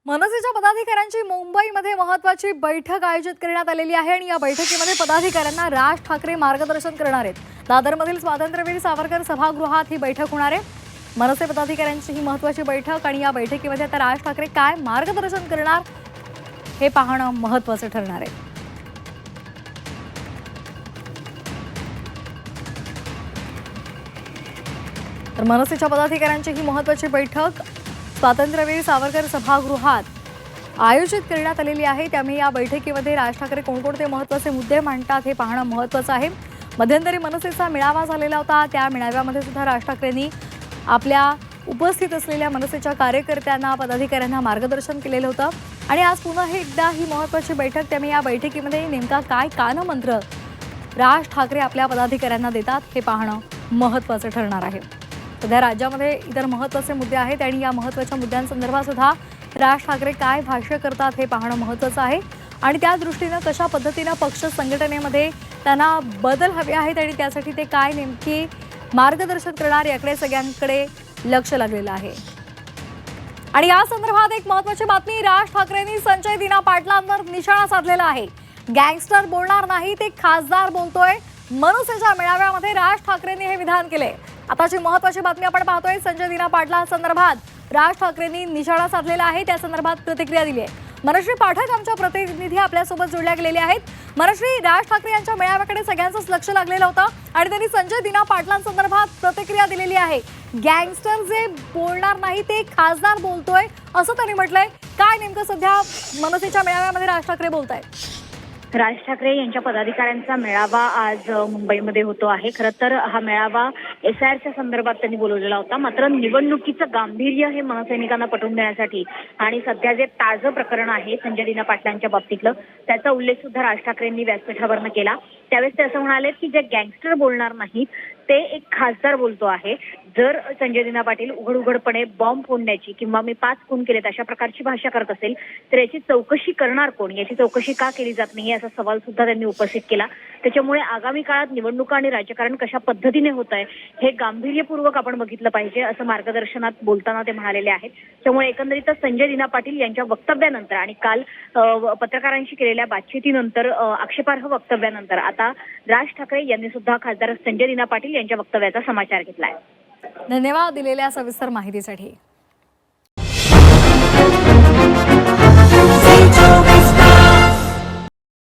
मनसेच्या पदाधिकाऱ्यांची मुंबईमध्ये महत्त्वाची बैठक आयोजित करण्यात आलेली आहे आणि या बैठकीमध्ये पदाधिकाऱ्यांना राज ठाकरे मार्गदर्शन करणार आहेत। दादरमधील स्वातंत्र्यवीर सावरकर सभागृहात ही बैठक होणार आहे। मनसे पदाधिकाऱ्यांची ही महत्त्वाची बैठक आणि या बैठकीमध्ये आता राज ठाकरे काय मार्गदर्शन करणार हे पाहणं महत्त्वाचं ठरणार आहे। तर मनसेच्या पदाधिकाऱ्यांची ही महत्त्वाची बैठक स्वातंत्र्यवीर सावरकर सभागृहात आयोजित करण्यात आलेली आहे। त्यामुळे या बैठकीमध्ये राज ठाकरे कोणकोणते महत्त्वाचे मुद्दे मांडतात हे पाहणं महत्त्वाचं आहे। मध्यंतरी मनसेचा मेळावा झालेला होता, त्या मेळाव्यामध्ये सुद्धा राज ठाकरेंनी आपल्या उपस्थित असलेल्या मनसेच्या कार्यकर्त्यांना पदाधिकाऱ्यांना मार्गदर्शन केलेलं होतं आणि आज पुन्हा एकदा ही महत्त्वाची बैठक। त्यामुळे या बैठकीमध्ये नेमका काय कानमंत्र राज ठाकरे आपल्या पदाधिकाऱ्यांना देतात हे पाहणं महत्त्वाचं ठरणार आहे। सध्या राज्यामध्ये इतर महत्त्वाचे मुद्दे आहेत आणि या महत्त्वाच्या मुद्द्यांसंदर्भात सुद्धा राज ठाकरे काय भाष्य करतात हे पाहणं महत्त्वाचं आहे आणि त्या दृष्टीनं कशा पद्धतीनं पक्ष संघटनेमध्ये त्यांना बदल हवे आहेत आणि त्यासाठी ते काय नेमकी मार्गदर्शन करणार याकडे सगळ्यांकडे लक्ष लागलेलं आहे। आणि या संदर्भात एक महत्त्वाची बातमी, राज ठाकरेंनी संजय दिना पाटलांवर निशाणा साधलेला आहे। गँगस्टर बोलणार नाही ते खासदार बोलतोय। मनसेच्या मेळाव्यामध्ये राज ठाकरेंनी हे विधान केले। आताची महत्त्वाची बातमी आपण पाहतोय, संजय दिना पाटलांसंदर्भात राज ठाकरेंनी निशाणा साधलेला आहे, त्या संदर्भात प्रतिक्रिया दिली आहे। मनश्री पाठक आमच्या प्रतिनिधी आपल्यासोबत जोडल्या गेलेले आहेत। मनश्री, राज ठाकरे यांच्या मेळाव्याकडे सगळ्यांचंच लक्ष लागलेलं होतं आणि त्यांनी संजय दिना पाटलांसंदर्भात प्रतिक्रिया दिलेली आहे। गँगस्टर जे बोलणार नाही ते खासदार बोलतोय असं त्यांनी म्हटलंय। काय नेमकं सध्या मनसेच्या मेळाव्यामध्ये राज ठाकरे बोलतायत? राज ठाकरे यांच्या पदाधिकाऱ्यांचा मेळावा आज मुंबईमध्ये होतो आहे। खरं तर हा मेळावा SIRच्या संदर्भात त्यांनी बोलवलेला होता, मात्र निवडणुकीचं गांभीर्य हे मनसैनिकांना पटवून देण्यासाठी आणि सध्या जे ताजं प्रकरण आहे संजय दिना पाटलांच्या बाबतीतलं त्याचा उल्लेख सुद्धा राज ठाकरेंनी व्यासपीठावरनं केला। त्यावेळेस ते असं म्हणाले की जे गँगस्टर बोलणार नाहीत ते एक खासदार बोलतो आहे। जर संजय दिना पाटील उघडपणे बॉम्ब फोडण्याची किंवा मी 5 खून केलेत अशा प्रकारची भाषा करत असेल तर याची चौकशी करणार कोण, याची चौकशी का केली जात नाही असा सवाल सुद्धा त्यांनी उपस्थित केला। त्याच्यामुळे आगामी काळात निवडणुका आणि राजकारण कशा पद्धतीने होत आहे हे गांभीर्यपूर्वक आपण बघितलं पाहिजे असं मार्गदर्शनात बोलताना ते म्हणालेले आहेत। त्यामुळे एकंदरीतच संजय दिना पाटील यांच्या वक्तव्यानंतर आणि काल पत्रकारांशी केलेल्या बातचीतीनंतर आक्षेपार्ह वक्तव्यानंतर आता राज ठाकरे यांनी सुद्धा खासदार संजय दिना पाटील यांच्या वक्तव्याचा समाचार घेतलाय। धन्यवाद दिलेल्या सविस्तर माहितीसाठी।